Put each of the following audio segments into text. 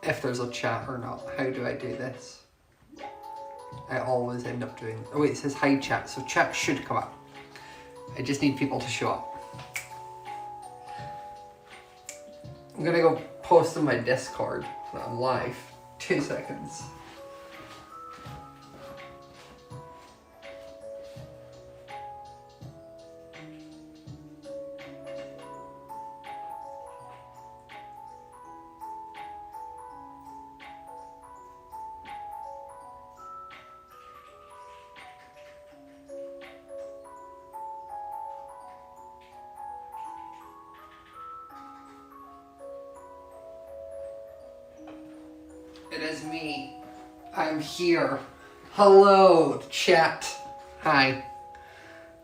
if there's a chat or not. How do I do this? I always end up doing... Oh wait, it says hi chat, so chat should come up. I just need people to show up. I'm gonna go post on my Discord that I'm live. 2 seconds. It is me. I'm here. Hello, chat. Hi.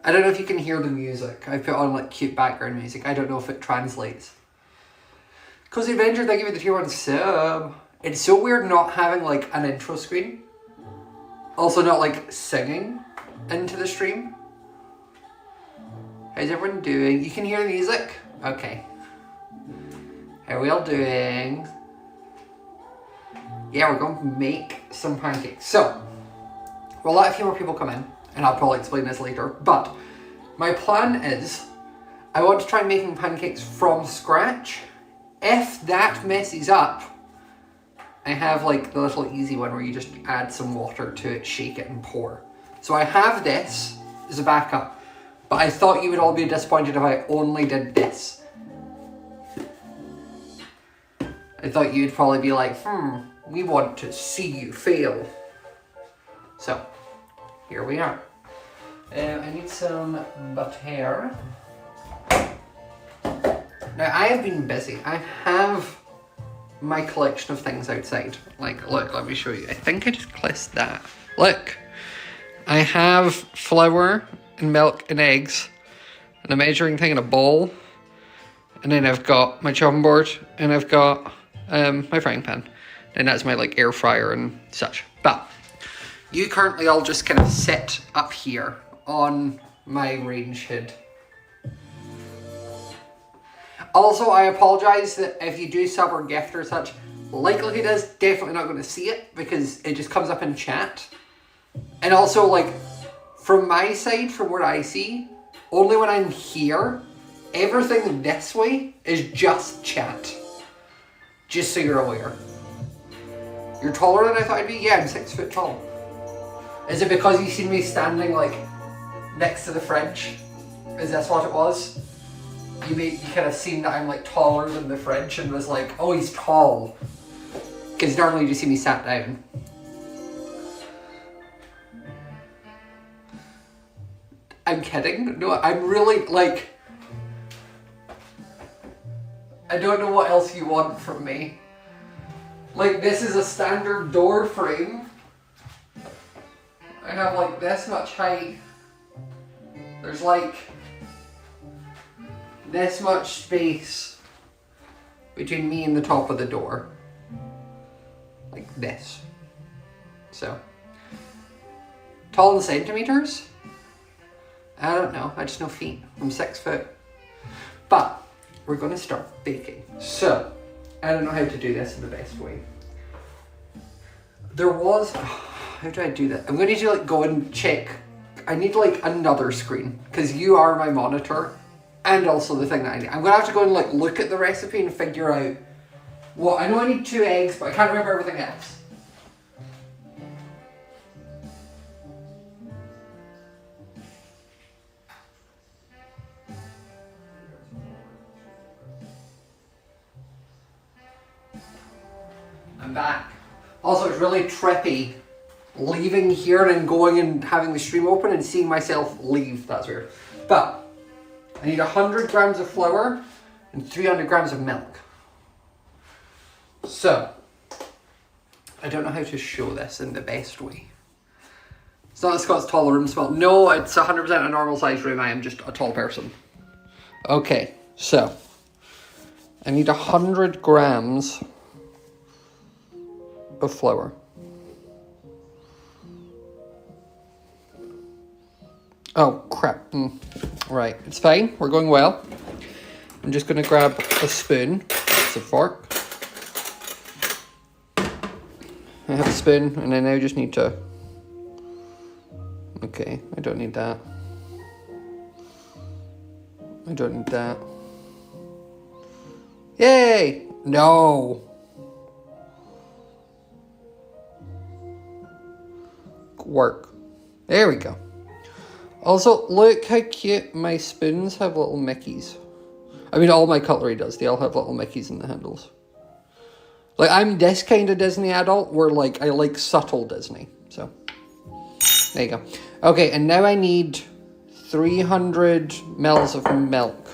I don't know if you can hear the music. I put on like cute background music. I don't know if it translates. Cozy Avenger, thank you for the tier 1 sub. It's so weird not having like an intro screen. Also not like singing into the stream. How's everyone doing? You can hear the music? Okay. How are we all doing? Yeah, we're going to make some pancakes. So, we'll let a few more people come in, and I'll probably explain this later, but my plan is, I want to try making pancakes from scratch. If that messes up, I have like the little easy one where you just add some water to it, shake it, and pour. So I have this as a backup, but I thought you would all be disappointed if I only did this. I thought you'd probably be like, we want to see you fail. So, here we are. I need some butter. Now, I have been busy. I have my collection of things outside. Like, look, let me show you. I think I just clicked that. Look, I have flour and milk and eggs and a measuring thing and a bowl. And then I've got my chopping board and I've got my frying pan. And that's my like air fryer and such. But you currently all just kind of sit up here on my range hood. Also, I apologize that if you do sub or gift or such, likelihood is definitely not going to see it because it just comes up in chat. And also like from my side, from what I see, only when I'm here, everything this way is just chat. Just so you're aware. You're taller than I thought I'd be? Yeah, I'm 6 foot tall. Is it because you seen me standing like next to the fridge? Is this what it was? You kind of seen that I'm like taller than the fridge and was like, oh, he's tall. Because normally you just see me sat down. I'm kidding. No, I'm really like, I don't know what else you want from me. Like, this is a standard door frame. I have like this much height. There's like this much space between me and the top of the door. Like this. So, tall in centimeters? I don't know, I just know feet. I'm 6 foot. But, we're gonna start baking. So, I don't know how to do this in the best way. There was, how do I do that? I'm gonna need to like go and check. I need like another screen because you are my monitor and also the thing that I need. I'm gonna have to go and like look at the recipe and figure out what, I know I need 2 eggs, but I can't remember everything else. I'm back. Also, it's really trippy leaving here and going and having the stream open and seeing myself leave. That's weird. But I need 100 grams of flour and 300 grams of milk. So, I don't know how to show this in the best way. It's not a Scott's tall room smell. No, it's 100% a normal size room. I am just a tall person. Okay, so I need 100 grams of flour. Oh crap. Right, it's fine. We're going well. I'm just going to grab a spoon. It's a fork. I have a spoon, and I now just need to... Okay, I don't need that. I don't need that. Yay! No! Work. There we go. Also, look how cute my spoons have little Mickeys. I mean, all my cutlery does. They all have little Mickeys in the handles. Like, I'm this kind of Disney adult where, like, I like subtle Disney. So, there you go. Okay, and now I need 300 mils of milk,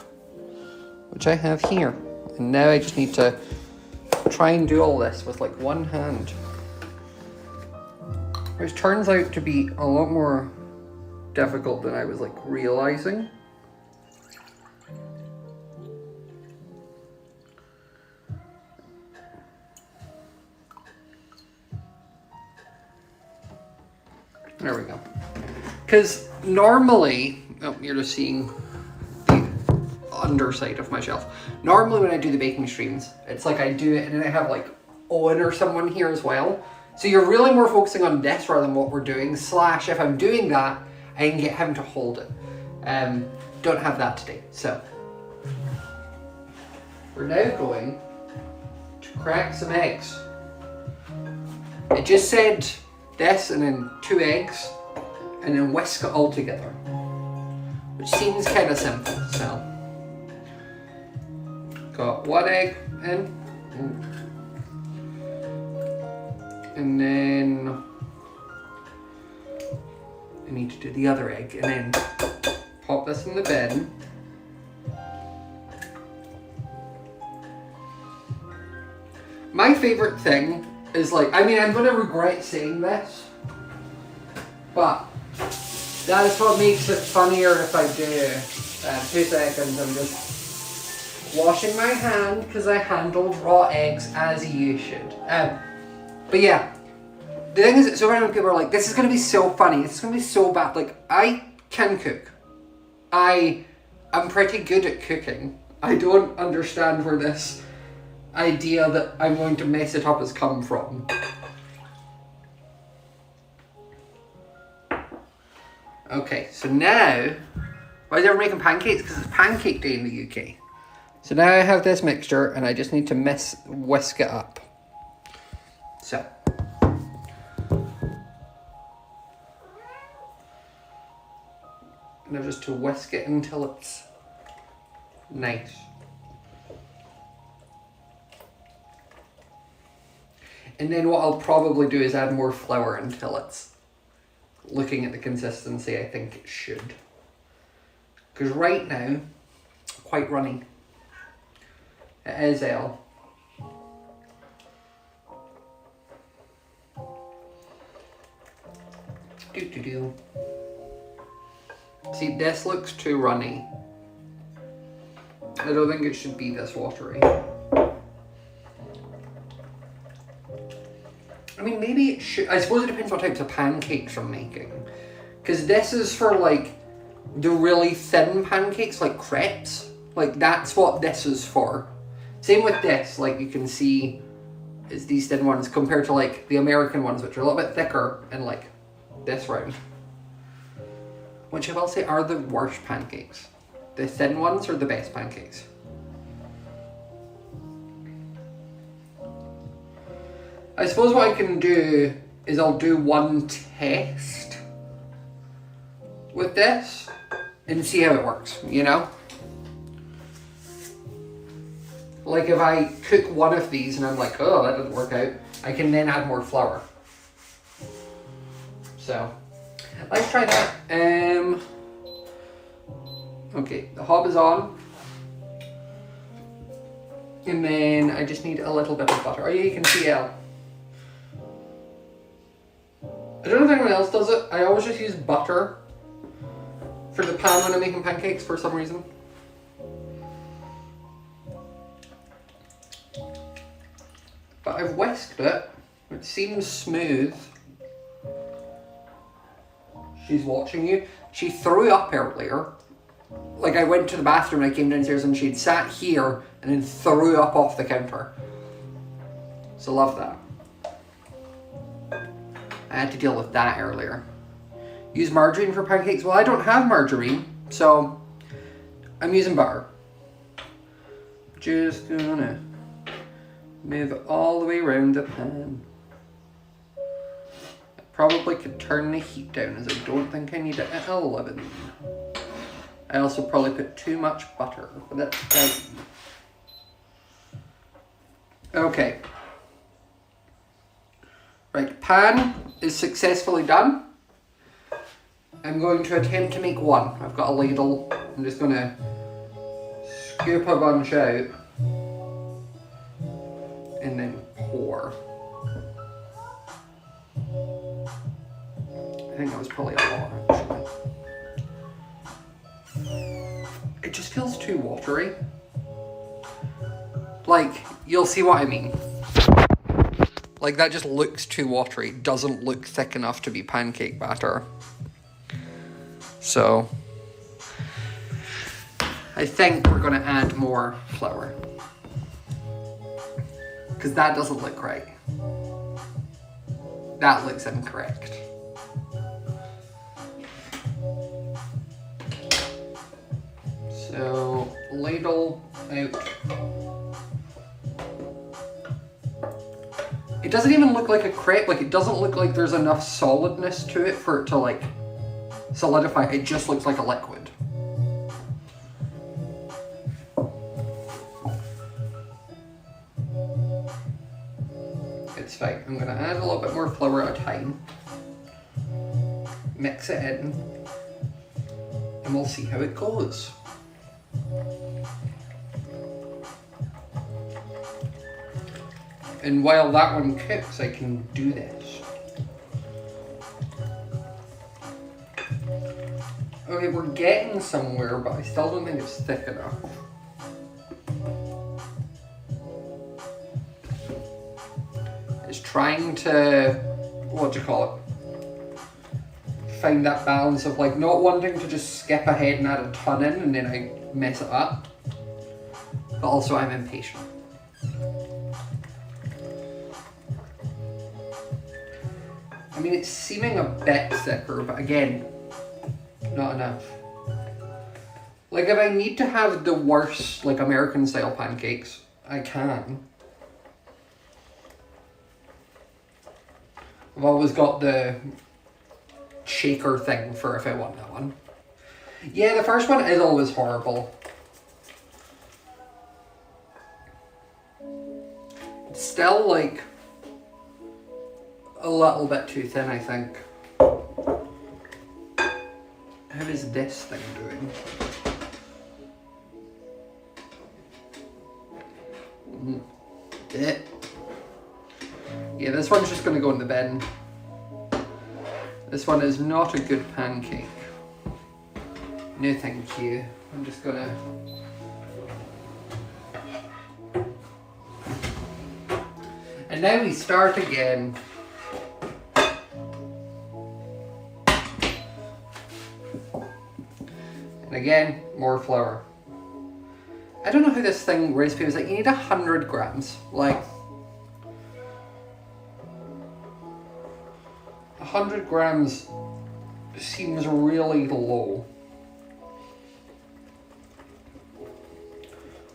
which I have here. And now I just need to try and do all this with, like, one hand. Which turns out to be a lot more difficult than I was, like, realizing. There we go. Because normally, oh, you're just seeing the underside of my shelf. Normally when I do the baking streams, it's like I do it and then I have like Owen or someone here as well. So you're really more focusing on this rather than what we're doing, / if I'm doing that, I can get him to hold it. Don't have that today. So we're now going to crack some eggs. It just said this and then 2 eggs and then whisk it all together, which seems kind of simple. So got 1 egg in, and then I need to do the other egg and then pop this in the bin. My favorite thing is, like, I mean, I'm gonna regret saying this, but that is what makes it funnier if I do 2 seconds. I'm just washing my hand because I handled raw eggs as you should. But yeah, the thing is, so many people are like, this is gonna be so funny, this is gonna be so bad. Like, I can cook. I'm pretty good at cooking. I don't understand where this idea that I'm going to mess it up has come from. Okay, so now, why is everyone making pancakes? Because it's pancake day in the UK. So now I have this mixture and I just need to whisk it up. So. Now just to whisk it until it's nice. And then what I'll probably do is add more flour until it's looking at the consistency I think it should. Because right now, it's quite runny. It is L. Do. See, this looks too runny. I don't think it should be this watery. I mean, maybe it should. I suppose it depends what types of pancakes I'm making. Because this is for, like, the really thin pancakes, like crepes. Like, that's what this is for. Same with this. Like, you can see it's these thin ones compared to, like, the American ones, which are a little bit thicker and, like, this round. Which I will say are the worst pancakes. The thin ones are the best pancakes. I suppose what I can do is I'll do one test with this and see how it works, you know? Like if I cook one of these and I'm like, oh, that didn't work out, I can then add more flour. So, let's try that. Okay, the hob is on. And then I just need a little bit of butter. Oh yeah, you can see L. I don't know if anyone else does it. I always just use butter for the pan when I'm making pancakes for some reason. But I've whisked it. It seems smooth. She's watching you. She threw up earlier. Like I went to the bathroom and I came downstairs and she'd sat here and then threw up off the counter. So love that. I had to deal with that earlier. Use margarine for pancakes? Well, I don't have margarine, so I'm using butter. Just gonna move it all the way around the pan. I probably could turn the heat down, as I don't think I need it at 11. I also probably put too much butter, but that's fine. Okay. Right, pan is successfully done. I'm going to attempt to make one. I've got a ladle. I'm just going to scoop a bunch out and then pour. I think that was probably a lot, actually. It just feels too watery. Like, you'll see what I mean. Like, that just looks too watery. It doesn't look thick enough to be pancake batter. So, I think we're going to add more flour. Because that doesn't look right. That looks incorrect. So, ladle out. It doesn't even look like a crepe. Like, it doesn't look like there's enough solidness to it for it to, like, solidify. It just looks like a liquid. It's fine. I'm gonna add a little bit more flour at a time. Mix it in. And we'll see how it goes. And while that one cooks, I can do this. Okay, we're getting somewhere, but I still don't think it's thick enough. It's trying to, what do you call it? Find that balance of like not wanting to just skip ahead and add a ton in and then I mess it up. But also I'm impatient. I mean, it's seeming a bit thicker, but again, not enough. Like, if I need to have the worst, like, American-style pancakes, I can. I've always got the shaker thing for if I want that one. Yeah, the first one is always horrible. It's still, like, a little bit too thin, I think. How is this thing doing? Yeah, this one's just gonna go in the bin. This one is not a good pancake. No thank you. I'm just gonna... And now we start again. And again, more flour. I don't know how this thing recipe was like. You need 100 grams. Like, 100 grams seems really low.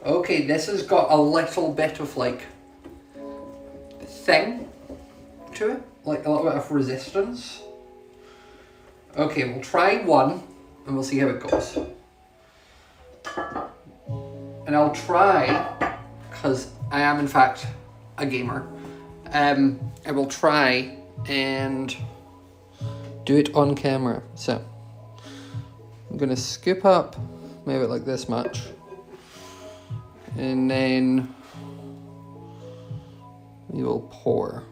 Okay, this has got a little bit of like thing to it, like a little bit of resistance. Okay, we'll try one and we'll see how it goes. And I'll try, because I am in fact a gamer, I will try and do it on camera. So I'm gonna scoop up maybe like this much, and then we will pour.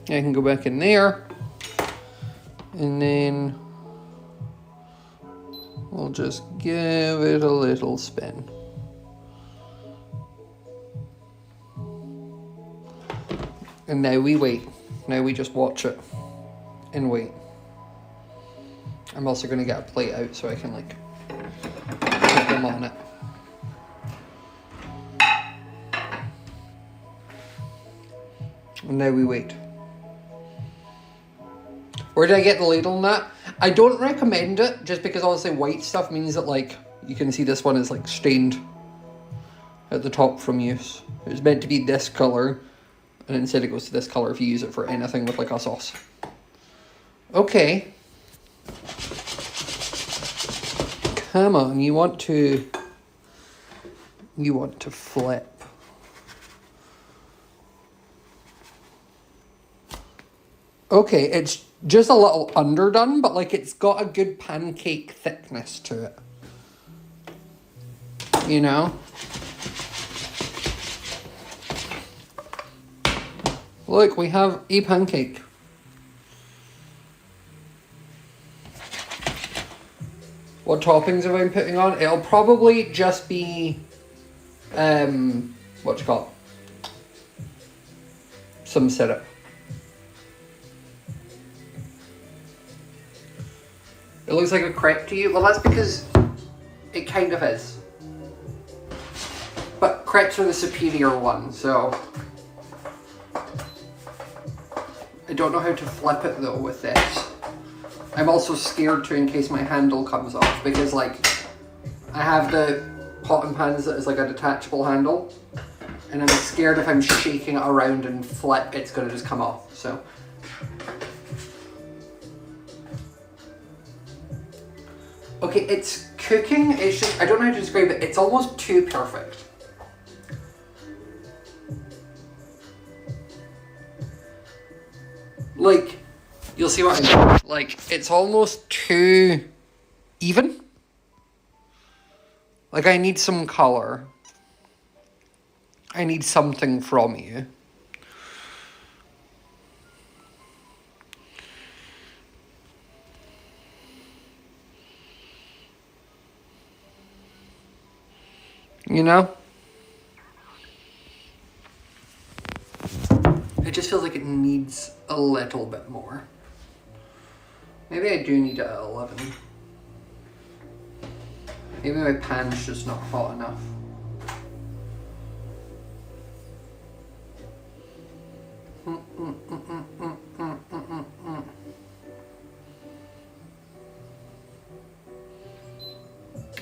I can go back in there, and then we'll just give it a little spin. And now we wait. Now we just watch it and wait. I'm also going to get a plate out so I can like put them on it. And now we wait. Where did I get the ladle on that? I don't recommend it, just because obviously white stuff means that, like, you can see this one is, like, stained at the top from use. It was meant to be this colour, and instead it goes to this colour if you use it for anything with, like, a sauce. Okay. Come on, you want to flip. Okay, it's just a little underdone, but like it's got a good pancake thickness to it. You know? Look, we have a pancake. What toppings have I been putting on? It'll probably just be, what you call it? Some syrup. It looks like a crepe to you? Well, that's because it kind of is. But crepes are the superior one, so... I don't know how to flip it though with this. I'm also scared to in case my handle comes off, because like, I have the pot and pans that is like a detachable handle, and I'm scared if I'm shaking it around and flip, it's gonna just come off, so... Okay, it's cooking, it's just, I don't know how to describe it, it's almost too perfect. Like, you'll see what I mean. Like, it's almost too even. Like, I need some colour. I need something from you. You know? It just feels like it needs a little bit more. Maybe I do need it at 11. Maybe my pan's just not hot enough.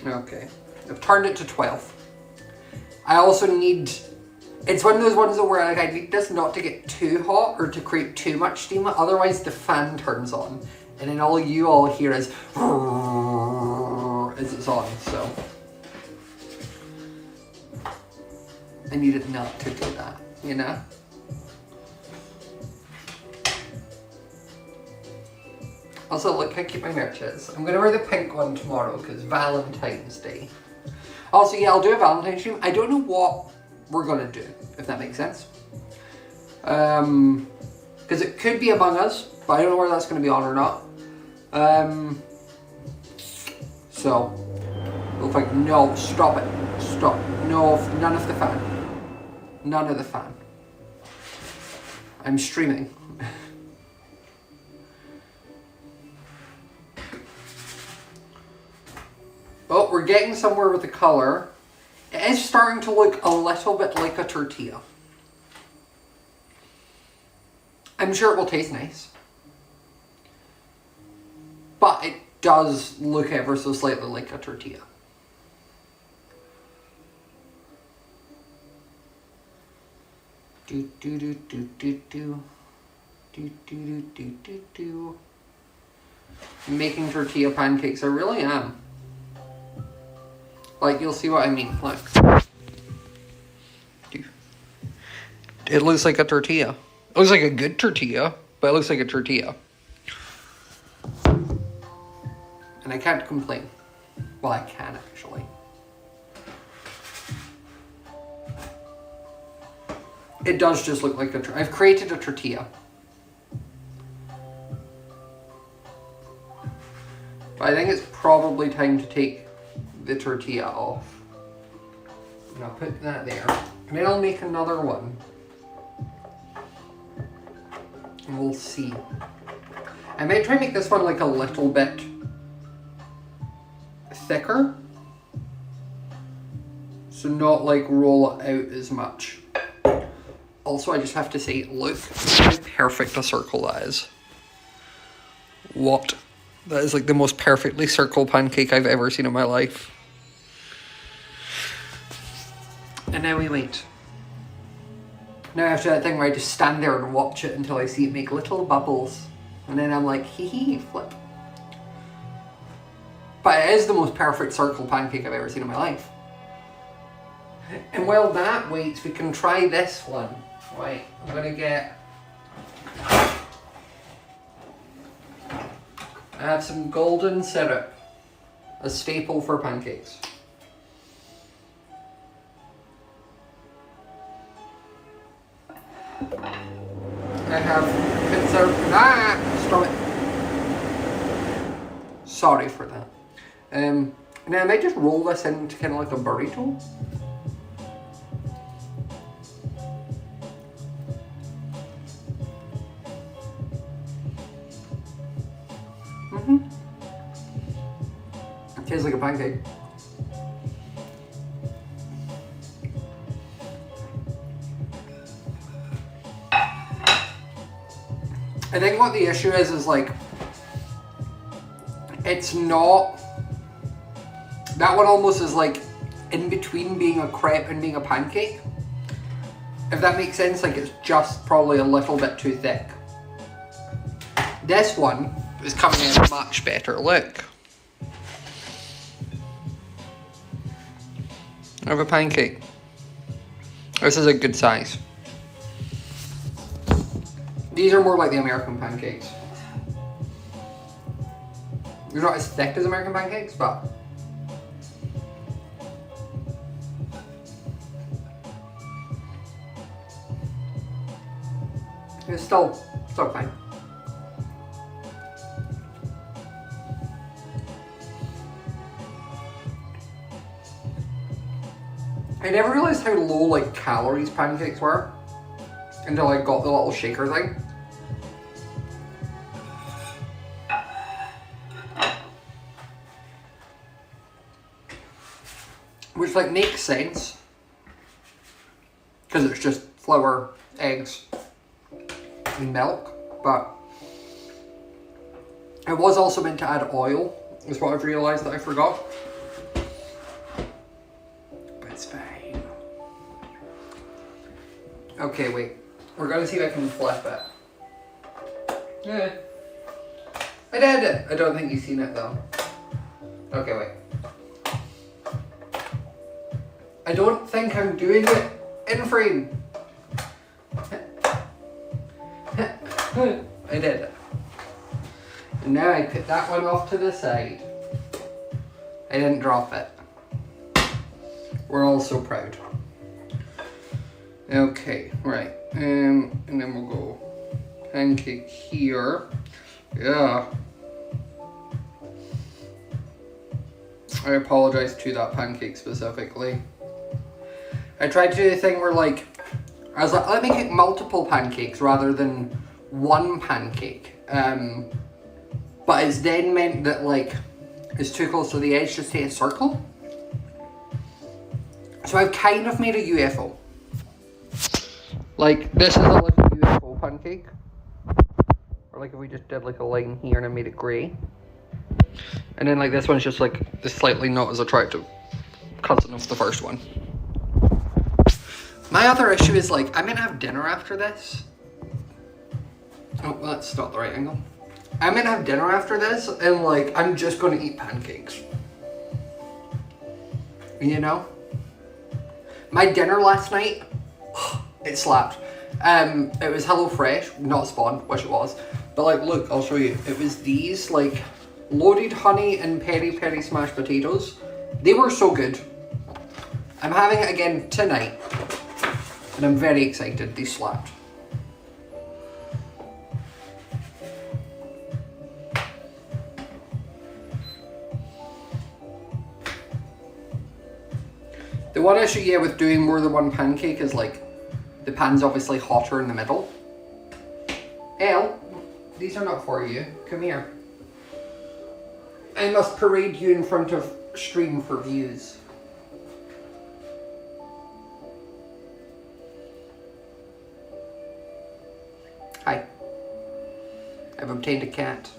Okay, I've turned it to 12. I also need, it's one of those ones where like, I need this not to get too hot or to create too much steam, otherwise the fan turns on. And then all you all hear is as it's on, so. I need it not to do that, you know? Also, look how cute my merch is. I'm gonna wear the pink one tomorrow because Valentine's Day. Also, yeah, I'll do a Valentine's stream. I don't know what we're gonna do, if that makes sense. Because it could be Among Us, but I don't know whether that's gonna be on or not. So, look like, no, stop it, stop. No, none of the fan. None of the fan. I'm streaming. Oh, we're getting somewhere with the colour. It is starting to look a little bit like a tortilla. I'm sure it will taste nice. But it does look ever so slightly like a tortilla. Do do do do do do. Do do do do do do. I'm making tortilla pancakes, I really am. Like, you'll see what I mean, look. It looks like a tortilla. It looks like a good tortilla, but it looks like a tortilla. And I can't complain. Well, I can actually. It does just look like a tortilla. I've created a tortilla. But I think it's probably time to take the tortilla off. And I'll put that there. And then I'll make another one. And we'll see. I might try and make this one like a little bit thicker. So not like roll it out as much. A also I just have to say, look how perfect a circle that is. What? That is like the most perfectly circle pancake I've ever seen in my life. And now we wait. Now I have to do that thing where I just stand there and watch it until I see it make little bubbles. And then I'm like, hee hee, flip. But it is the most perfect circle pancake I've ever seen in my life. And while that waits, we can try this one. Right, I'm gonna get... I have some golden syrup, a staple for pancakes. I have pizza. Stop it. Sorry for that. Now I might just roll this into kind of like a burrito. It tastes like a pancake. I think what the issue is like, it's not, that one almost is like in between being a crepe and being a pancake. If that makes sense, like it's just probably a little bit too thick. This one is coming in much better, look. I have a pancake. This is a good size. These are more like the American pancakes. They're not as thick as American pancakes, but it's still fine. I never realized how low like calories pancakes were until I got the little shaker thing. Which like makes sense because it's just flour, eggs and milk, but I was also meant to add oil, is what I've realised that I forgot. But it's fine. Okay, wait. We're gonna see if I can flip it. Yeah. I did it! I don't think you've seen it though. Okay, wait. I don't think I'm doing it in frame. I did it. And now I put that one off to the side. I didn't drop it. We're all so proud. Okay, right. And then we'll go pancake here. Yeah. I apologize to that pancake specifically. I tried to do the thing where like, I was like, let me cook multiple pancakes rather than one pancake. But it's then meant that like, it's too close to the edge to stay a circle. So I've kind of made a UFO. Like, this is a little UFO pancake. Or like if we just did like a line here and I made it grey. And then like this one's just like, it's slightly not as attractive. Cousin of the first one. My other issue is like, I'm gonna have dinner after this. Oh, well, that's not the right angle. I'm gonna have dinner after this and like, I'm just gonna eat pancakes. You know? My dinner last night, it slapped. It was HelloFresh, not Spawn, wish it was. But like, look, I'll show you. It was these like loaded honey and peri peri smashed potatoes. They were so good. I'm having it again tonight. And I'm very excited, they slapped. The one issue, yeah, with doing more than one pancake is like, the pan's obviously hotter in the middle. Elle, these are not for you. Come here. I must parade you in front of stream for views. Hi. I've obtained a cat.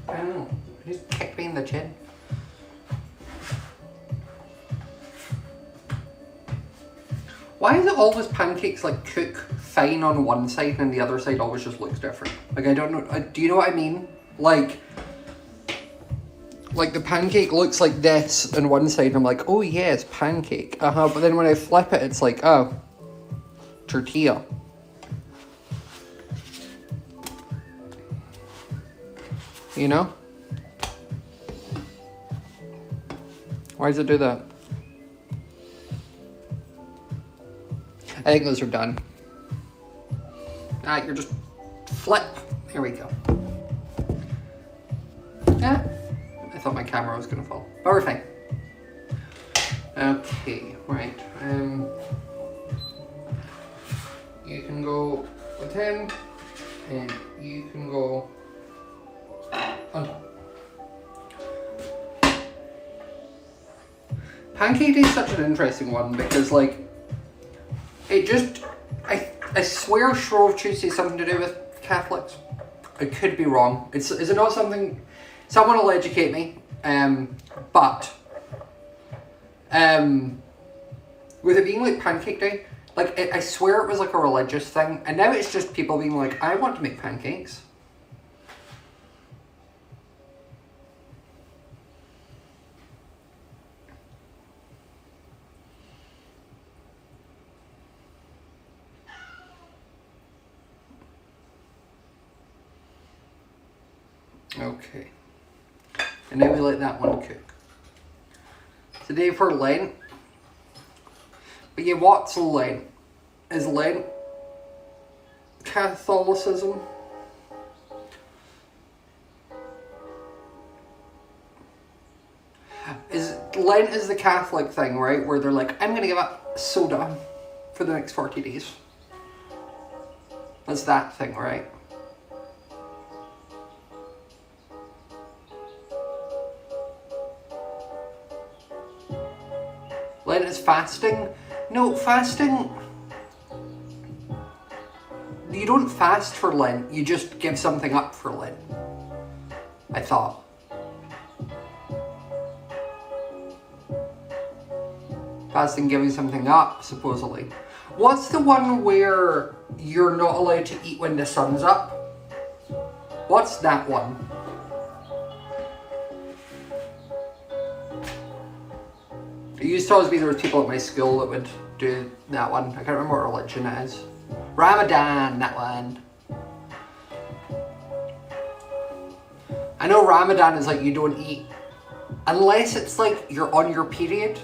I don't know. He just kicked me in the chin. Why is it always pancakes like cook fine on one side and the other side always just looks different? Like, I don't know. Do you know what I mean? Like the pancake looks like this on one side and I'm like, oh yeah, it's pancake. But then when I flip it, it's like, oh, tortilla. You know? Why does it do that? I think those are done. You're just flip. Here we go. Yeah. I thought my camera was gonna fall. But we're fine. Okay, right. You can go with him, and you can go on top. Pancake Day is such an interesting one because, like, it just, I swear Shrove Tuesday is something to do with Catholics. I could be wrong. Is it not something, someone will educate me, but with it being like Pancake Day, like, I swear it was like a religious thing, and now it's just people being like, I want to make pancakes. Okay, and now we let that one cook. Today for Lent, but yeah, what's Lent? Is Lent Catholicism? Lent is the Catholic thing, right? Where they're like, I'm gonna give up soda for the next 40 days. That's that thing, right? Lent is fasting. No, fasting... You don't fast for Lent, you just give something up for Lent. I thought. Fasting, giving something up, supposedly. What's the one where you're not allowed to eat when the sun's up? What's that one? It used to always be there was people at my school that would do that one. I can't remember what religion it is. Ramadan, that one. I know Ramadan is like you don't eat unless it's like you're on your period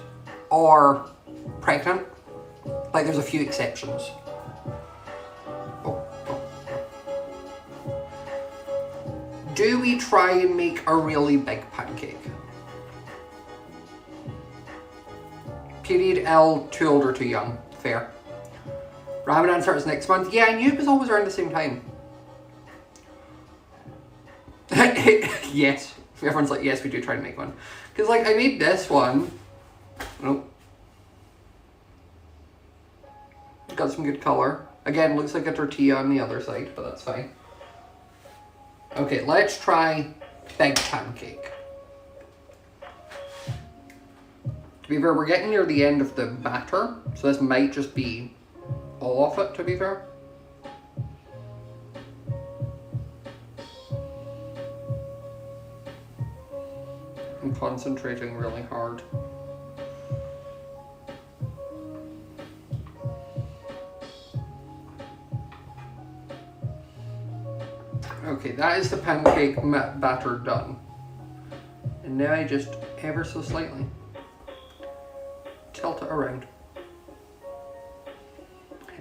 or pregnant. Like there's a few exceptions. Do we try and make a really big pancake? Period L, too old or too young. Fair. Ramadan starts next month. Yeah, I knew it was always around the same time. Yes. Everyone's like, yes, we do try to make one. Because, like, I made this one. Nope. Got some good color. Again, looks like a tortilla on the other side, but that's fine. Okay, let's try big pancake. To be fair, we're getting near the end of the batter, so this might just be all of it, to be fair. I'm concentrating really hard. Okay, that is the pancake batter done. And now I just ever so slightly tilt it around.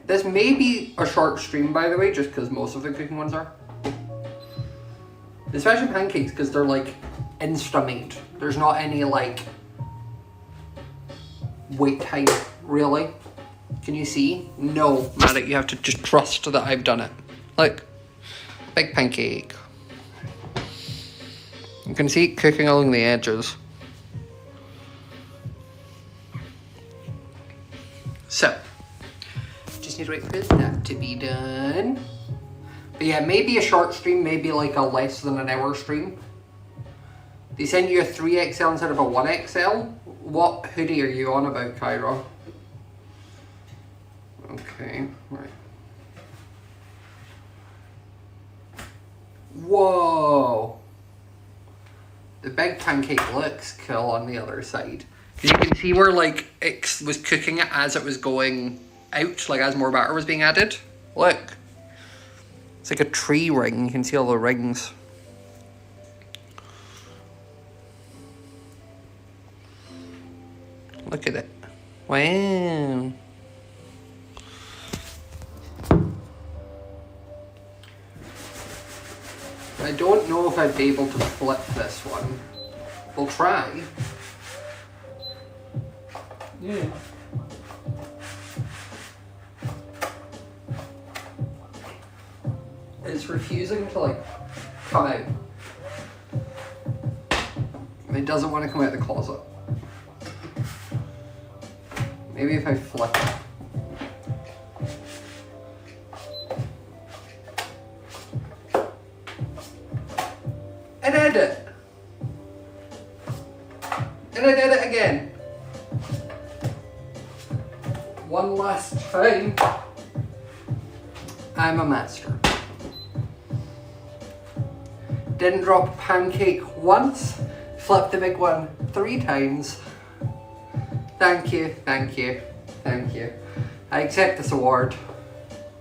This may be a short stream, by the way, just because most of the cooking ones are. Especially pancakes, because they're like insta-made. There's not any like wait time, really. Can you see? No, Maddie, you have to just trust that I've done it. Look, big pancake. You can see it cooking along the edges. So, just need to wait for that to be done. But yeah, maybe a short stream, maybe like a less than an hour stream. They send you a 3XL instead of a 1XL? What hoodie are you on about, Kyra? Okay, right. Whoa! The big pancake looks cool on the other side. You can see where like it was cooking it as it was going out, like as more batter was being added. Look. It's like a tree ring, you can see all the rings. Look at it. Wow. I don't know if I'd be able to flip this one. We'll try. Yeah. It's refusing to like come out. It doesn't want to come out of the closet. Maybe if I flip it. And I did it. And I did it again. One last time. I'm a master. Didn't drop a pancake once, flipped the big one 3 times. Thank you, thank you, thank you. I accept this award.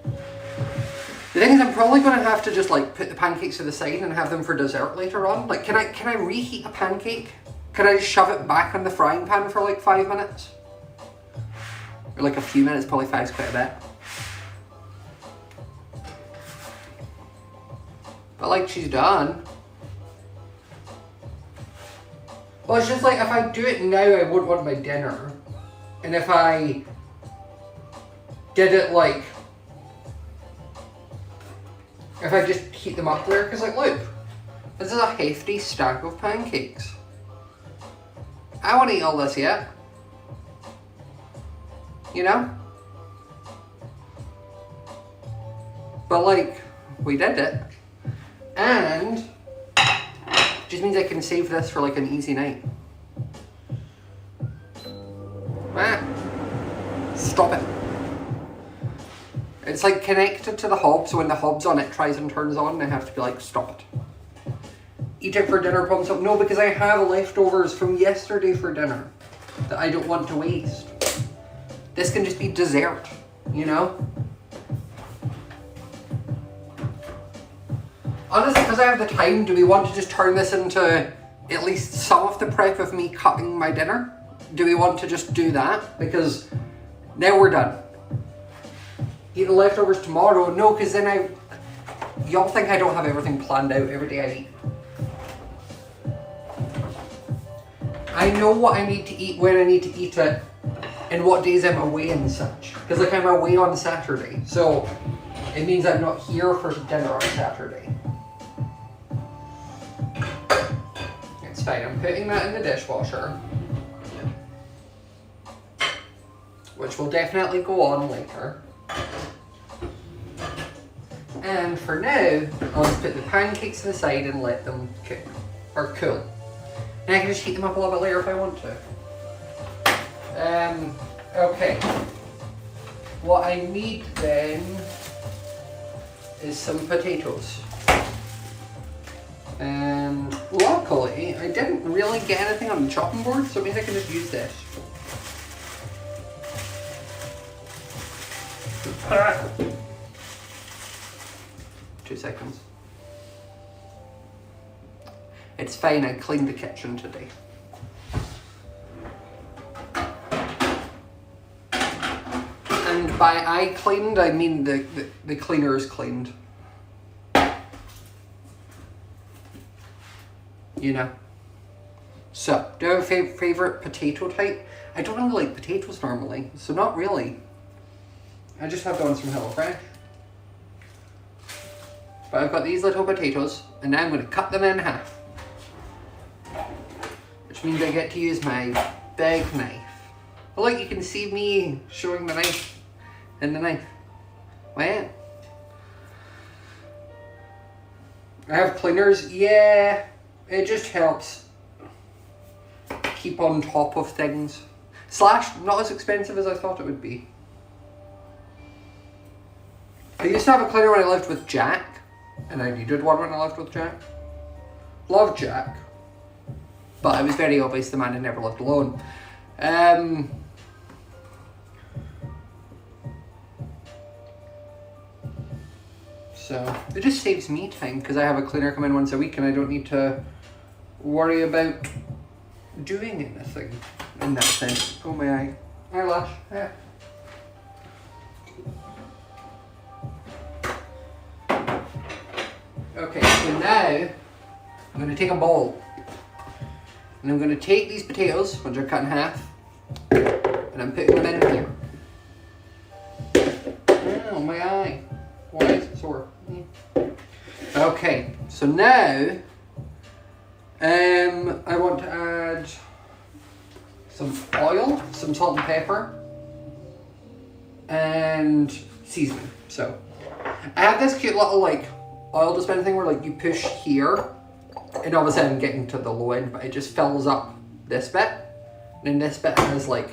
The thing is, I'm probably going to have to just like put the pancakes to the side and have them for dessert later on. Like, can I reheat a pancake? Can I just shove it back in the frying pan for like 5 minutes? Or like a few minutes, probably 5's quite a bit. But like, she's done. Well, it's just like, if I do it now, I wouldn't want my dinner. And if I did it like, if I just heat them up there, because like, look, this is a hefty stack of pancakes. I want to eat all this yet. You know? But like, we did it. And just means I can save this for like an easy night. Ah, stop it. It's like connected to the hob, so when the hob's on, it tries and turns on, and I have to be like, stop it. Eat it for dinner, problem solved. No, because I have leftovers from yesterday for dinner that I don't want to waste. This can just be dessert, you know? Honestly, because I have the time, do we want to just turn this into at least some of the prep of me cutting my dinner? Do we want to just do that? Because now we're done. Eat the leftovers tomorrow? No, because then y'all think I don't have everything planned out every day I eat. I know what I need to eat, when I need to eat it, and what days I'm away and such. Because like, I'm away on Saturday, so it means I'm not here for dinner on Saturday. It's fine, I'm putting that in the dishwasher. Which will definitely go on later. And for now, I'll just put the pancakes to the side and let them cook, or cool. And I can just heat them up a little bit later if I want to. Okay. What I need then is some potatoes. And luckily, I didn't really get anything on the chopping board, so it means I can just use this. 2 seconds. It's fine, I cleaned the kitchen today. And by I cleaned, I mean the cleaners cleaned. You know? So, do I have a favourite potato type? I don't really like potatoes normally, so not really. I just have the ones from HelloFresh. But I've got these little potatoes, and now I'm going to cut them in half. Which means I get to use my big knife. But like, you can see me showing the knife and the knife. Wow. I have cleaners. Yeah, it just helps keep on top of things. Slash, not as expensive as I thought it would be. I used to have a cleaner when I lived with Jack, and I needed one when I lived with Jack. Love Jack, but it was very obvious the man had never lived alone. So it just saves me time because I have a cleaner come in once a week and I don't need to worry about doing anything in that sense. Oh my eyelash. Yeah. Okay, so now I'm going to take a bowl and I'm going to take these potatoes, which are cut in half, and I'm putting them in here. Oh, my eye. Why is it sore? Okay, so now I want to add some oil, some salt and pepper, and seasoning. So I have this cute little like oil dispenser thing where like you push here, and obviously I'm getting to the low end, but it just fills up this bit, and then this bit has like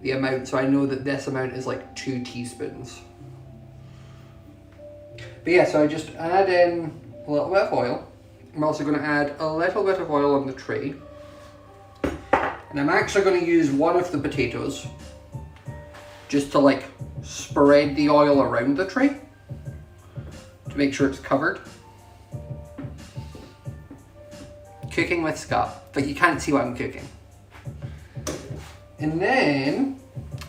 the amount, so I know that this amount is like 2 teaspoons. But yeah, so I just add in a little bit of oil. I'm also going to add a little bit of oil on the tray. And I'm actually going to use one of the potatoes just to like spread the oil around the tray to make sure it's covered. Cooking with Scott, but you can't see what I'm cooking. And then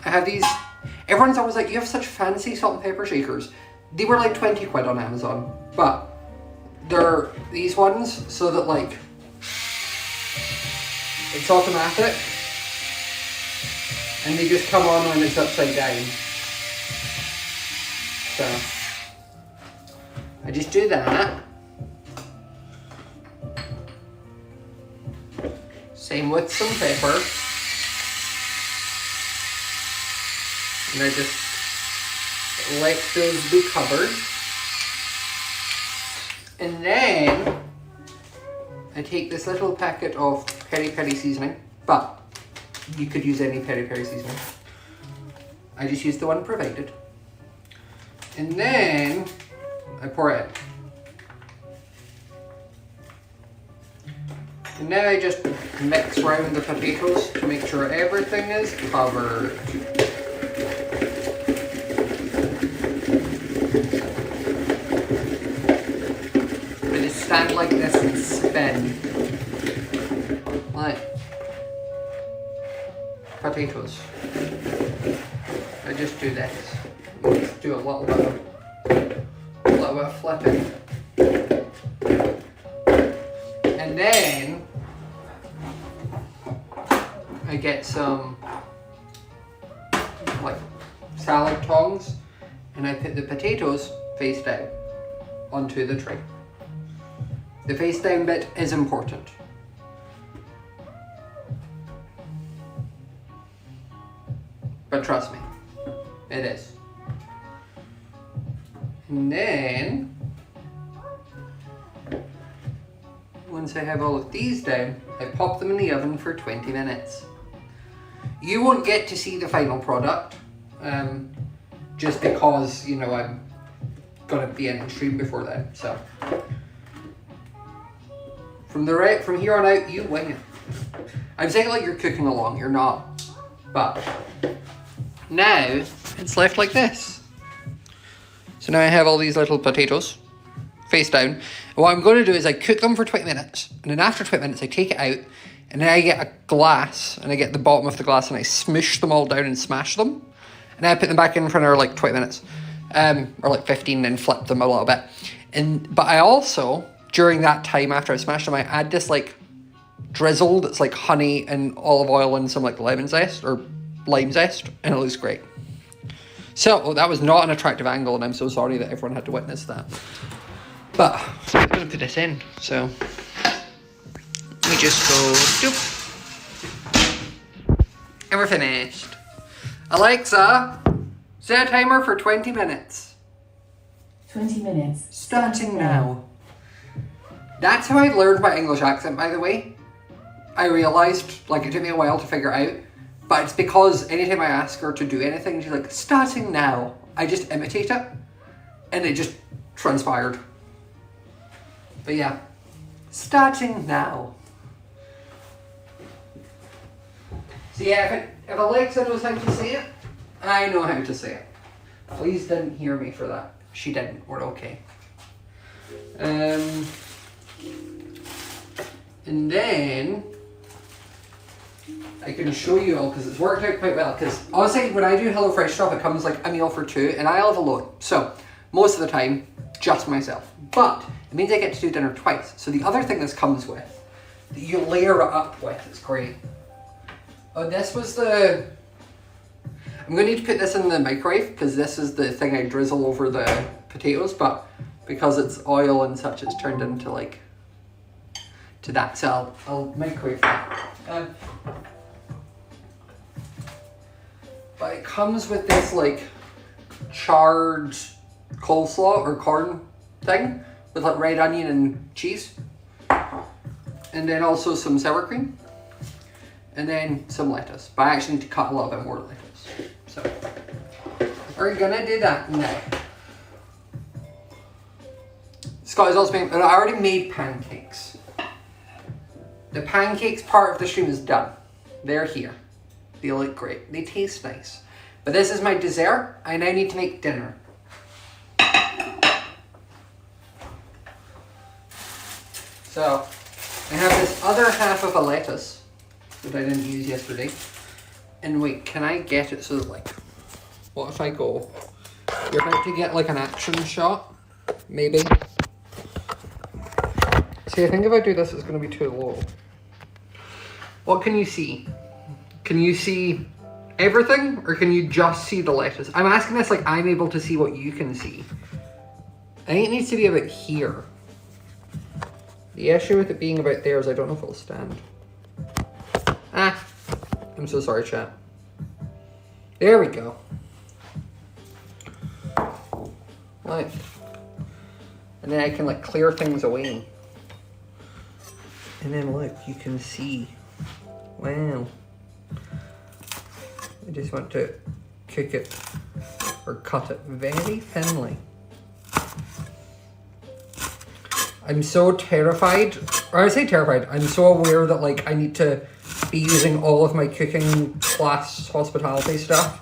I have these, everyone's always like, you have such fancy salt and pepper shakers. They were like 20 quid on Amazon, but they're these ones so that like it's automatic and they just come on when it's upside down. So I just do that. Same with some pepper. And I just let those be covered. And then I take this little packet of peri-peri seasoning, but you could use any peri-peri seasoning. I just use the one provided. And then I pour it in. And now I just mix around the potatoes to make sure everything is covered. Stand like this and spin like potatoes. I just do this. Just do a little bit of flipping, and then I get some like salad tongs, and I put the potatoes face down onto the tray. The face down bit is important. But trust me, it is. And then, once I have all of these down, I pop them in the oven for 20 minutes. You won't get to see the final product, just because, you know, I'm gonna be in the stream before then, so. From here on out, you wing it. I'm saying like you're cooking along, you're not. But now it's left like this. So now I have all these little potatoes face down. And what I'm going to do is I cook them for 20 minutes. And then after 20 minutes, I take it out. And then I get a glass, and I get the bottom of the glass, and I smoosh them all down and smash them. And then I put them back in for another like 20 minutes. Or like 15, and flip them a little bit. But I also, during that time after I smashed them, I add this like drizzled. It's like honey and olive oil and some like lemon zest or lime zest, and it looks great. So that was not an attractive angle, and I'm so sorry that everyone had to witness that. But I'm gonna put this in, so we just go doop, and we're finished. Alexa, set a timer for 20 minutes. 20 minutes. Starting now. That's how I learned my English accent, by the way. I realised, like, it took me a while to figure out, but it's because anytime I ask her to do anything, she's like, starting now. I just imitate it, and it just transpired. But yeah, starting now. So yeah, if Alexa knows how to say it, I know how to say it. Please didn't hear me for that. She didn't. We're okay. And then I can show you all because it's worked out quite well. Because honestly, when I do HelloFresh stuff, it comes like a meal for two, and I live alone. So most of the time, just myself. But it means I get to do dinner twice. So the other thing this comes with, that you layer it up with, is great. Oh, this was the... I'm going to need to put this in the microwave because this is the thing I drizzle over the potatoes, but because it's oil and such, it's turned into like, to that. So I'll microwave that. But it comes with this like charred coleslaw or corn thing with like red onion and cheese. And then also some sour cream. And then some lettuce. But I actually need to cut a little bit more lettuce. So we're gonna do that now. Scott is also making, I already made pancakes. The pancakes part of the stream is done. They're here. They look great. They taste nice. But this is my dessert. I now need to make dinner. So I have this other half of a lettuce that I didn't use yesterday. And wait, can I get it so that like, what if I go, you're about to get like an action shot, maybe. See, I think if I do this, it's going to be too low. What can you see? Can you see everything, or can you just see the lettuce? I'm asking this like I'm able to see what you can see. I think it needs to be about here. The issue with it being about there is I don't know if it'll stand. I'm so sorry, chat. There we go. Right. And then I can like clear things away. And then look, you can see. Wow. I just want to cook it or cut it very thinly. I'm so terrified, or I say terrified, I'm so aware that like I need to be using all of my cooking class hospitality stuff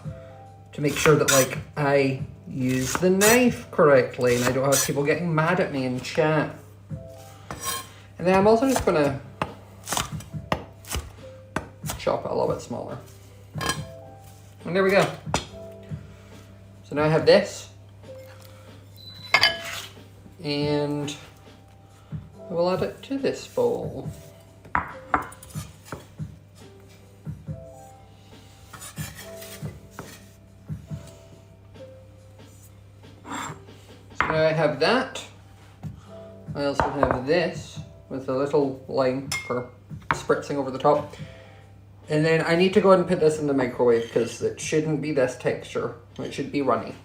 to make sure that like I use the knife correctly and I don't have people getting mad at me in chat. And then I'm also just gonna chop it a little bit smaller. And there we go. So now I have this. And I will add it to this bowl. So now I have that. I also have this with a little lime for spritzing over the top. And then I need to go ahead and put this in the microwave because it shouldn't be this texture. It should be runny.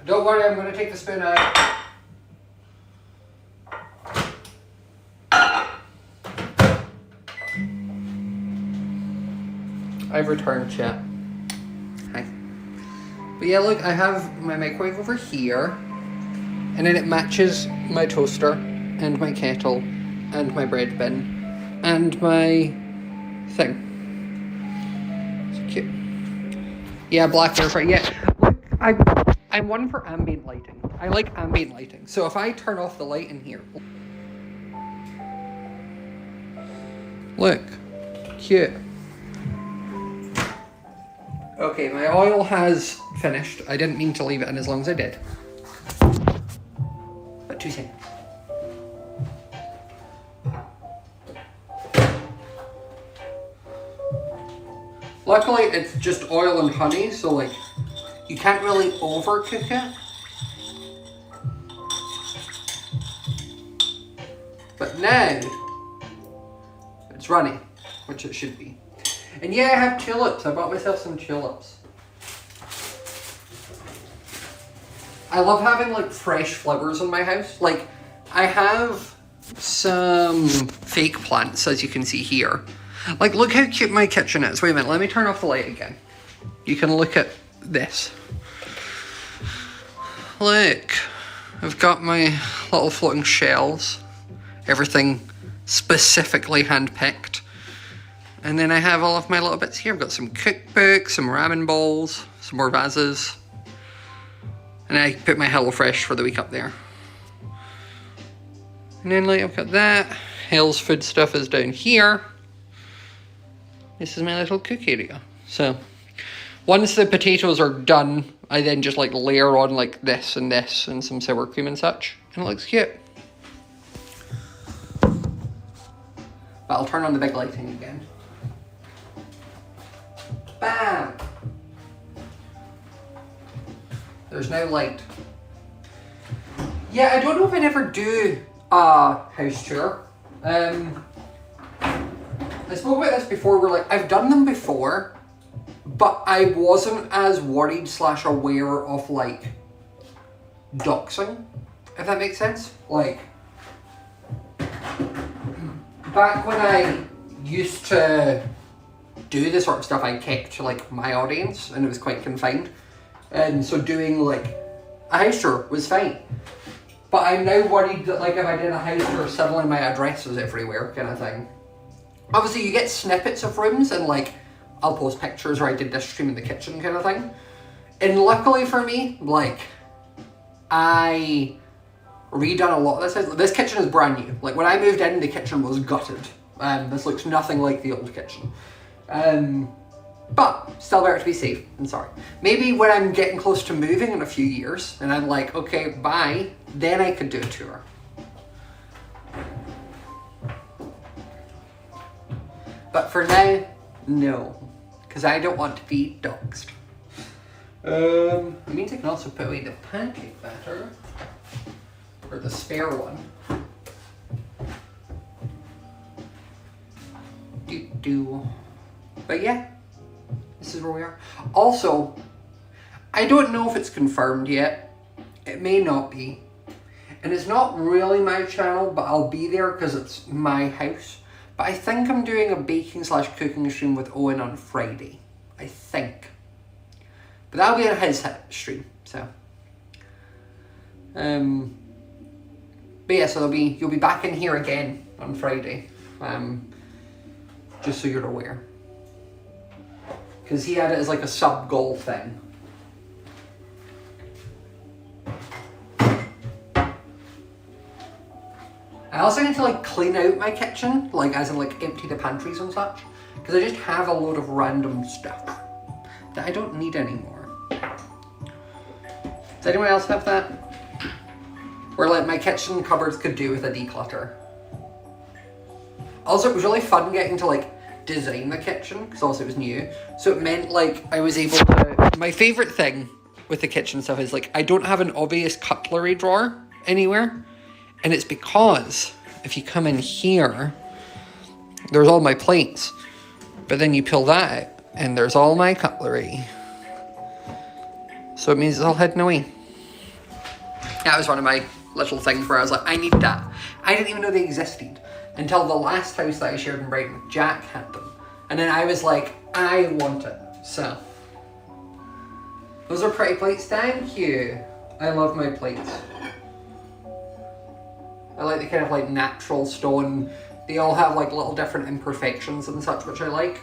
Don't worry, I'm going to take the spoon out. I've returned, chat. Hi. But yeah, look, I have my microwave over here. And then it matches my toaster and my kettle and my bread bin and my thing. It's cute. Yeah, black air fryer. Yeah, look, I'm one for ambient lighting. I like ambient lighting. So if I turn off the light in here, look, cute. Okay, my oil has finished. I didn't mean to leave it in as long as I did. But 2 seconds. Luckily, it's just oil and honey, so like, you can't really overcook it. But now, it's runny, which it should be. And yeah, I have tulips. I bought myself some tulips. I love having like fresh flowers in my house. Like, I have some fake plants, as you can see here. Like, look how cute my kitchen is. Wait a minute, let me turn off the light again. You can look at this. Look, I've got my little floating shells. Everything specifically hand-picked. And then I have all of my little bits here. I've got some cookbooks, some ramen bowls, some more vases. And I put my HelloFresh for the week up there. And then like I've got that. Hell's food stuff is down here. This is my little cook area. So once the potatoes are done, I then just like layer on like this and some sour cream and such. And it looks cute. But I'll turn on the big lighting again. Bam! There's no light. Yeah, I don't know if I'd ever do a house tour. I spoke about this before, where like, I've done them before, but I wasn't as worried / aware of like doxing, if that makes sense. Like, back when I used to do this sort of stuff, I kept like my audience and it was quite confined. And so doing like a house tour was fine. But I'm now worried that like if I did a house tour, suddenly my address was everywhere kind of thing. Obviously you get snippets of rooms and like I'll post pictures where I did this stream in the kitchen kind of thing. And luckily for me, like I redone a lot of this. This kitchen is brand new. Like when I moved in, the kitchen was gutted. This looks nothing like the old kitchen. But still better to be safe than sorry. Maybe when I'm getting close to moving in a few years and I'm like, okay, bye, then I could do a tour. But for now, no, because I don't want to be doxed. It means I can also put away the pancake batter, or the spare one. But yeah, this is where we are. Also, I don't know if it's confirmed yet. It may not be. And it's not really my channel, but I'll be there because it's my house. But I think I'm doing a baking / cooking stream with Owen on Friday. I think. But that'll be on his stream, so. But yeah, so you'll be back in here again on Friday. Just so you're aware. Because he had it as like a sub-goal thing. I also need to like clean out my kitchen, like as in like empty the pantries and such. Because I just have a load of random stuff that I don't need anymore. Does anyone else have that? Where like my kitchen cupboards could do with a declutter. Also, it was really fun getting to like design the kitchen, because also it was new. So it meant like I was able to... My favourite thing with the kitchen stuff is like I don't have an obvious cutlery drawer anywhere. And it's because if you come in here, there's all my plates. But then you peel that out and there's all my cutlery. So it means it's all hidden away. That was one of my little things where I was like, I need that. I didn't even know they existed until the last house that I shared in Brighton. Jack had them. And then I was like, I want it. So, those are pretty plates. Thank you. I love my plates. I like the kind of like natural stone. They all have like little different imperfections and such, which I like.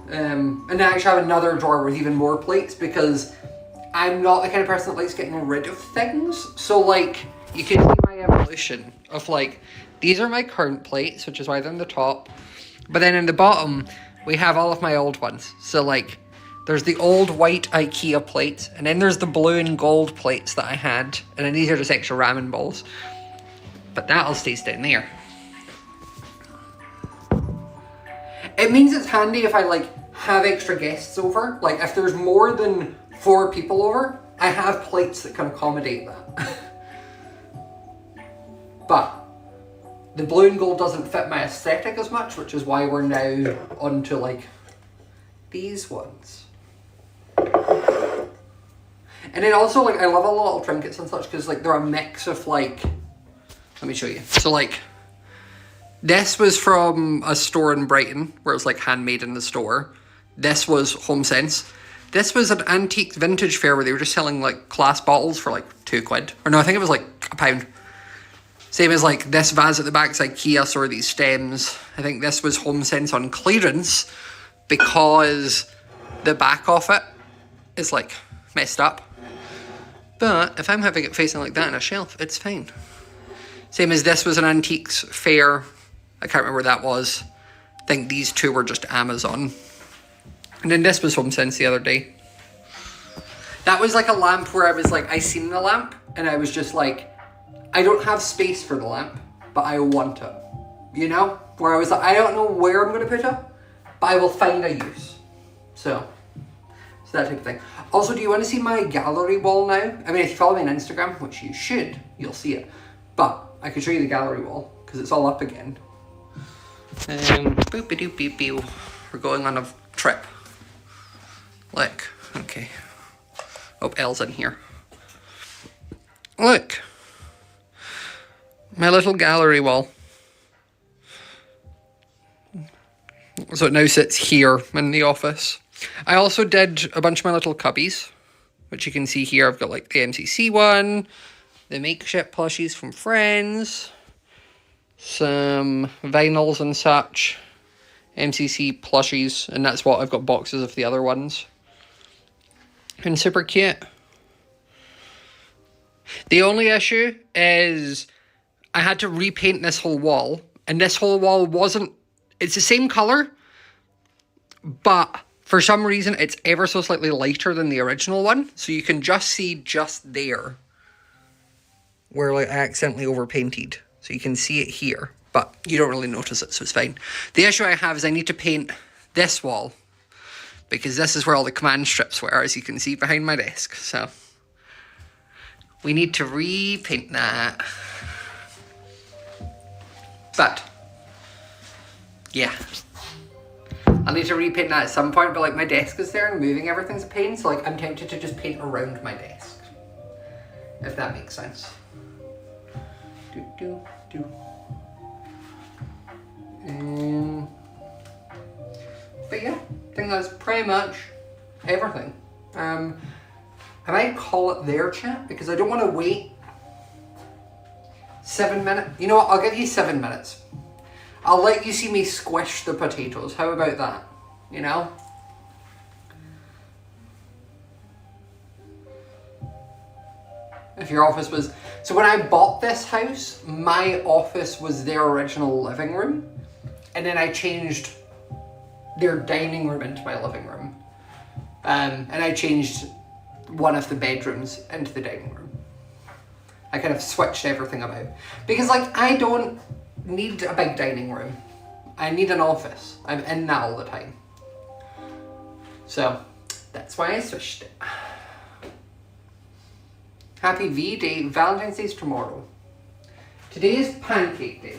And I actually have another drawer with even more plates because I'm not the kind of person that likes getting rid of things. So like, you can see my evolution of like, these are my current plates, which is why they're on the top. But then in the bottom, we have all of my old ones. So like, there's the old white IKEA plates, and then there's the blue and gold plates that I had, and then these are just extra ramen bowls. But that all stays down there. It means it's handy if I like have extra guests over. Like if there's more than 4 people over, I have plates that can accommodate that. But the blue and gold doesn't fit my aesthetic as much, which is why we're now onto like these ones. And then also like I love all the little trinkets and such because like they're a mix of like, let me show you. So like this was from a store in Brighton where it was like handmade in the store. This was Home Sense. This was an antique vintage fair where they were just selling like glass bottles for like £2. Or no, I think it was like £1. Same as like this vase at the back's IKEA, or these stems. I think this was Home Sense on clearance because the back of it is like messed up. But if I'm having it facing like that on a shelf, it's fine. Same as this was an antiques fair. I can't remember where that was. I think these two were just Amazon. And then this was Home Sense the other day. That was like a lamp where I was like, I seen the lamp and I was just like, I don't have space for the lamp, but I want it. You know? Where I was like, I don't know where I'm going to put it, but I will find a use. So that type of thing. Also, do you want to see my gallery wall now? I mean, if you follow me on Instagram, which you should, you'll see it. But I can show you the gallery wall because it's all up again. Boop-a-doop-beep-beep. We're going on a trip. Look. Okay. Oh, Elle's in here. Look. My little gallery wall. So it now sits here in the office. I also did a bunch of my little cubbies, which you can see here. I've got like the MCC one, the makeshift plushies from Friends, some vinyls and such, MCC plushies, and that's what I've got boxes of the other ones. And super cute. The only issue is I had to repaint this whole wall, and this whole wall wasn't, it's the same colour, but for some reason it's ever so slightly lighter than the original one, so you can just see just there where like I accidentally overpainted. So you can see it here, but you don't really notice it, so it's fine. The issue I have is I need to paint this wall because this is where all the command strips were, as you can see behind my desk. So we need to repaint that. But yeah, I'll need to repaint that at some point, but like my desk is there and moving everything's a pain, so like I'm tempted to just paint around my desk, if that makes sense. But yeah, I think that's pretty much everything. I might call it there, chat, because I don't want to wait 7 minutes. You know what, I'll give you 7 minutes. I'll let you see me squish the potatoes. How about that? You know? If your office was... So when I bought this house, my office was their original living room. And then I changed their dining room into my living room. And I changed one of the bedrooms into the dining room. I kind of switched everything about. Because like, I don't need a big dining room. I need an office. I'm in that all the time. So that's why I switched it. Happy V-Day. Valentine's Day's tomorrow. Today is Pancake Day.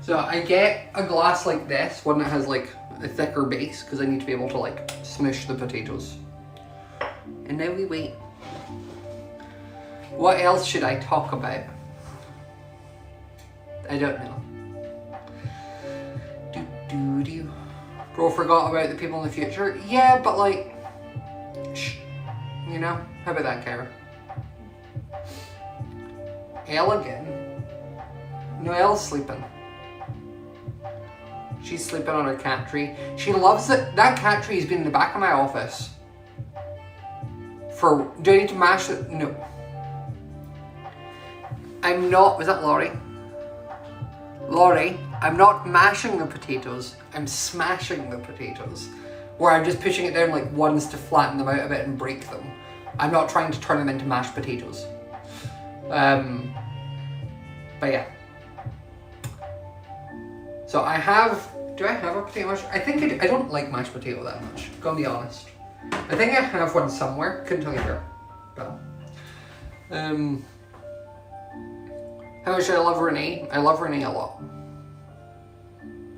So I get a glass like this, one that has like a thicker base, because I need to be able to like smush the potatoes. And now we wait. What else should I talk about? I don't know. Bro forgot about the people in the future. Yeah, but like, shh. You know? How about that, Kyra? Elle again? No, Elle's sleeping. She's sleeping on her cat tree. She loves it. That cat tree has been in the back of my office. Do I need to mash it? No. I'm not, was that Laurie? Laurie, I'm not mashing the potatoes. I'm smashing the potatoes. Where I'm just pushing it down like once to flatten them out a bit and break them. I'm not trying to turn them into mashed potatoes. But yeah. So I have, do I have a potato mash? I think I don't like mashed potato that much, gonna be honest. I think I have one somewhere, couldn't tell you where. But, how much I love Renee? I love Renee a lot.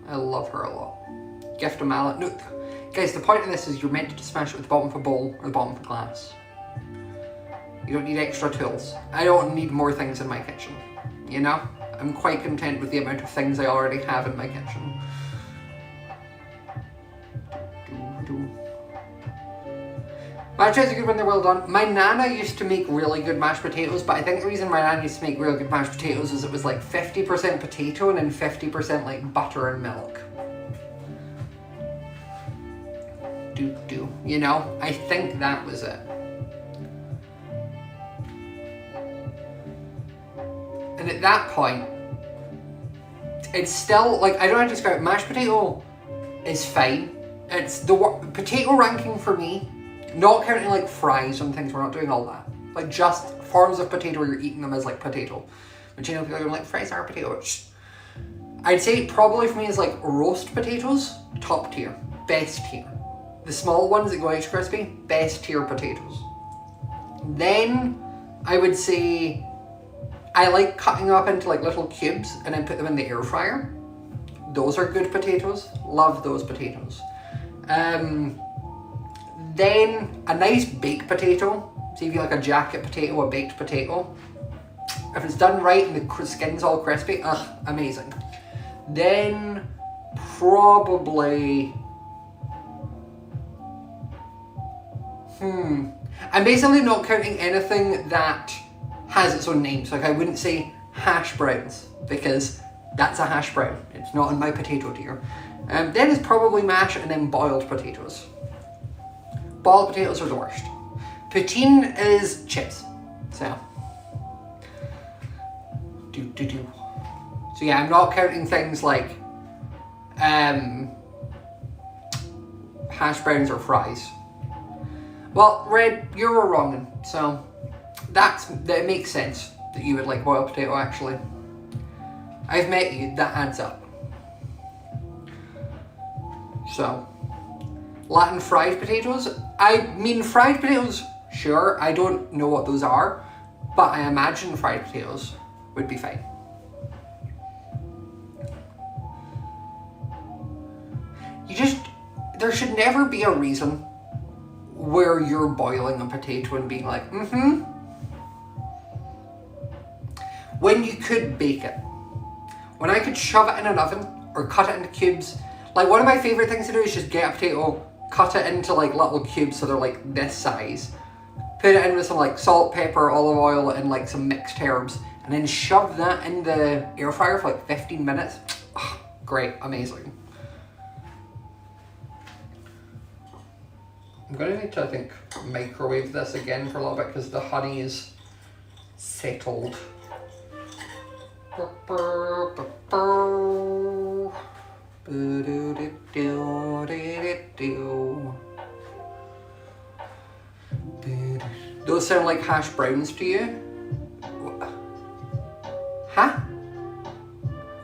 I love her a lot. Gift a mallet. No, guys, the point of this is you're meant to just smash it with the bottom of a bowl or the bottom of a glass. You don't need extra tools. I don't need more things in my kitchen, you know? I'm quite content with the amount of things I already have in my kitchen. Mashed potatoes are good when they're well done. My nana used to make really good mashed potatoes, but I think the reason my nana used to make really good mashed potatoes is it was like 50% potato and then 50% like butter and milk. You know? I think that was it. And at that point, it's still, like, I don't know how to describe it. Mashed potato is fine. It's the potato ranking for me, not counting like fries and things, we're not doing all that. Like just forms of potato, you're eating them as like potato. But you know, people are like, fries are potato. I'd say probably for me is like roast potatoes, top tier, best tier. The small ones that go extra crispy, best tier potatoes. Then I would say I like cutting up into like little cubes and then put them in the air fryer. Those are good potatoes. Love those potatoes. Then a nice baked potato. So if you like a jacket potato, a baked potato. If it's done right and the skin's all crispy, amazing. Then probably... I'm basically not counting anything that has its own name. So like I wouldn't say hash browns because that's a hash brown. It's not in my potato tier. Then it's probably mash and then boiled potatoes. Boiled potatoes are the worst. Poutine is chips. So. So yeah, I'm not counting things like hash browns or fries. Well, Red, you were wrong, so that makes sense that you would like boiled potato, actually. I've met you, that adds up. So, Latin fried potatoes? I mean, fried potatoes, sure, I don't know what those are, but I imagine fried potatoes would be fine. There should never be a reason where you're boiling a potato and being like, when you could bake it. When I could shove it in an oven or cut it into cubes. Like one of my favorite things to do is just get a potato, cut it into like little cubes so they're like this size. Put it in with some like salt, pepper, olive oil and like some mixed herbs. And then shove that in the air fryer for like 15 minutes. Oh, great, amazing. I'm gonna need to, I think, microwave this again for a little bit because the honey is settled. Those sound like hash browns to you? Huh?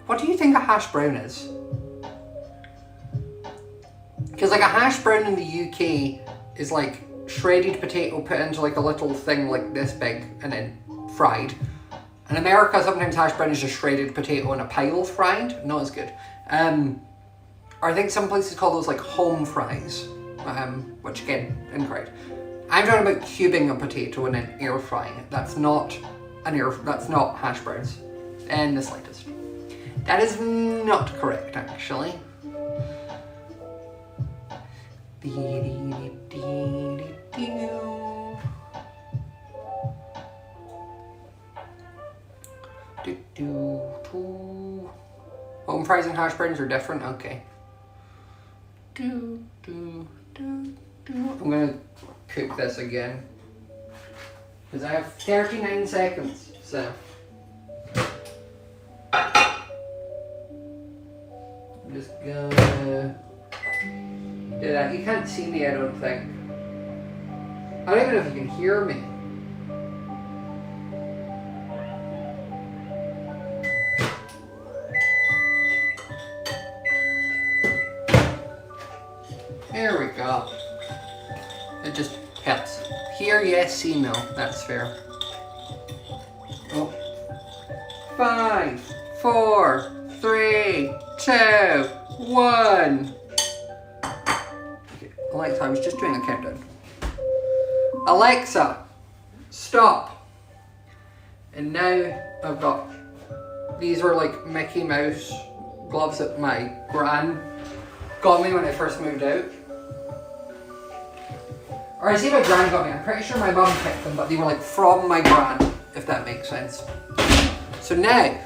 What do you think a hash brown is? Because like a hash brown in the UK is like shredded potato put into like a little thing like this big and then fried. In America, sometimes hash brown is just shredded potato in a pile fried. Not as good. Or I think some places call those like home fries, which again, incorrect. I'm talking about cubing a potato and then air frying it. That's not hash browns in the slightest. That is not correct, actually. Home fries and hash browns are different? Okay. I'm gonna cook this again. Because I have 39 seconds, so. I'm just gonna do that. You can't see me, I don't think. I don't even know if you can hear me. Helps. Hear yes, see no. That's fair. Oh. 5, 4, 3, 2, 1. Okay, Alexa, I was just doing a countdown. Alexa, stop. And now I've got, these were like Mickey Mouse gloves that my gran got me when I first moved out. Or I say my gran got me, I'm pretty sure my mum picked them, but they were like from my gran, if that makes sense. So now,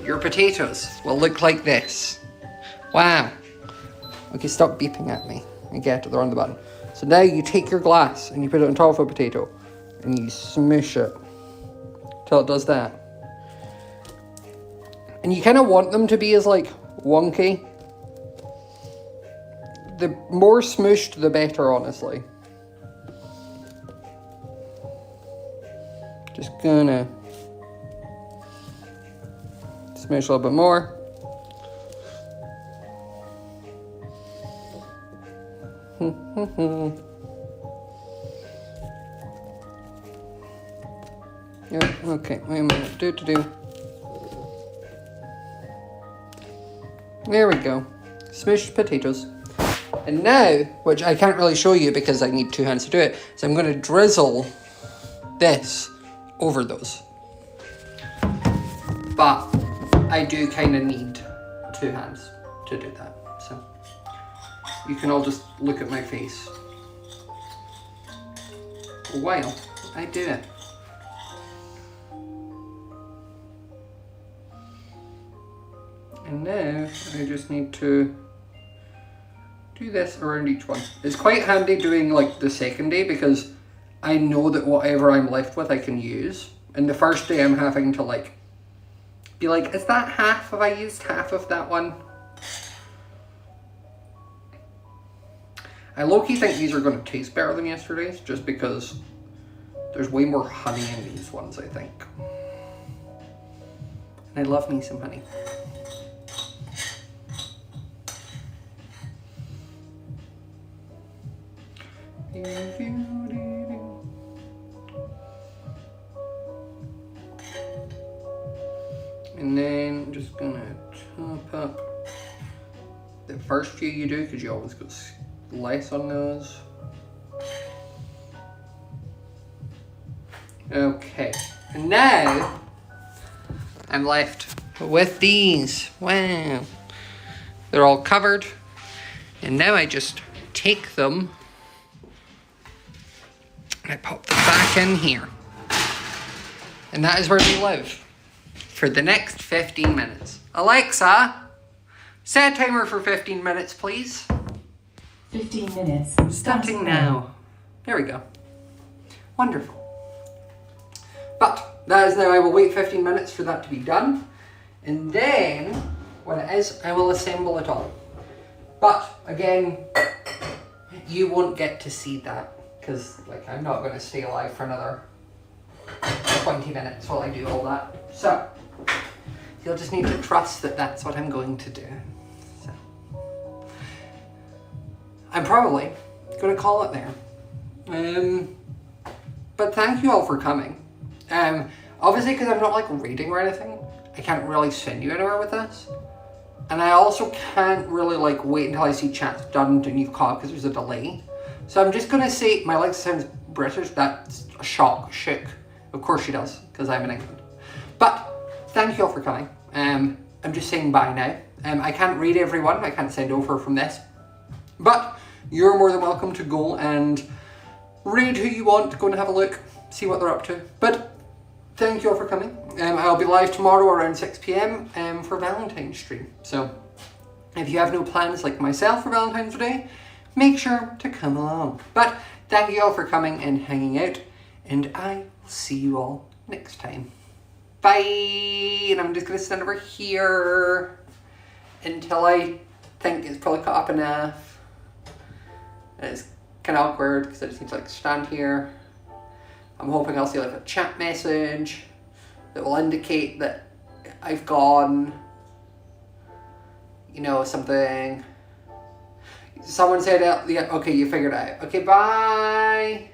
your potatoes will look like this. Wow. Okay, stop beeping at me. I get it, they're on the button. So now you take your glass and you put it on top of a potato and you smoosh it till it does that. And you kind of want them to be as like wonky. The more smooshed, the better, honestly. Just gonna smoosh a little bit more. Yeah, okay, wait a minute. Do. There we go. Smushed potatoes. And now, which I can't really show you because I need 2 hands to do it, so I'm going to drizzle this over those. But I do kind of need 2 hands to do that. So you can all just look at my face while I do it. And now I just need to do this around each one. It's quite handy doing like the second day because I know that whatever I'm left with I can use. And the first day I'm having to like be like, is that half? Have I used half of that one? I low-key think these are going to taste better than yesterday's just because there's way more honey in these ones, I think. And I love me some honey. And then I'm just gonna top up the first few you do because you always go less on those. Okay, and now I'm left with these. Wow, they're all covered, and now I just take them. I pop them back in here. And that is where they live for the next 15 minutes. Alexa, set a timer for 15 minutes, please. 15 minutes. Starting now. There we go. Wonderful. But that is now, I will wait 15 minutes for that to be done. And then, when it is, I will assemble it all. But, again, you won't get to see that. Because, like, I'm not going to stay alive for another 20 minutes while I do all that. So, you'll just need to trust that that's what I'm going to do. So, I'm probably going to call it there. But thank you all for coming. Obviously, because I'm not, like, reading or anything, I can't really send you anywhere with this. And I also can't really, like, wait until I see chat's done and you've caught because there's a delay. So I'm just going to say, my Alexa sounds British, that's a shook. Of course she does, because I'm in England. But, thank you all for coming. I'm just saying bye now. I can't read everyone, I can't send over from this. But, you're more than welcome to go and read who you want, go and have a look, see what they're up to. But, thank you all for coming. I'll be live tomorrow around 6 PM for Valentine's stream. So, if you have no plans like myself for Valentine's Day, make sure to come along. But thank you all for coming and hanging out, and I will see you all next time. Bye! And I'm just going to stand over here until I think it's probably cut up enough. And it's kind of awkward because I just need to like stand here. I'm hoping I'll see like a chat message that will indicate that I've gone, you know, something. Someone said, yeah, okay, you figured it out. Okay, bye.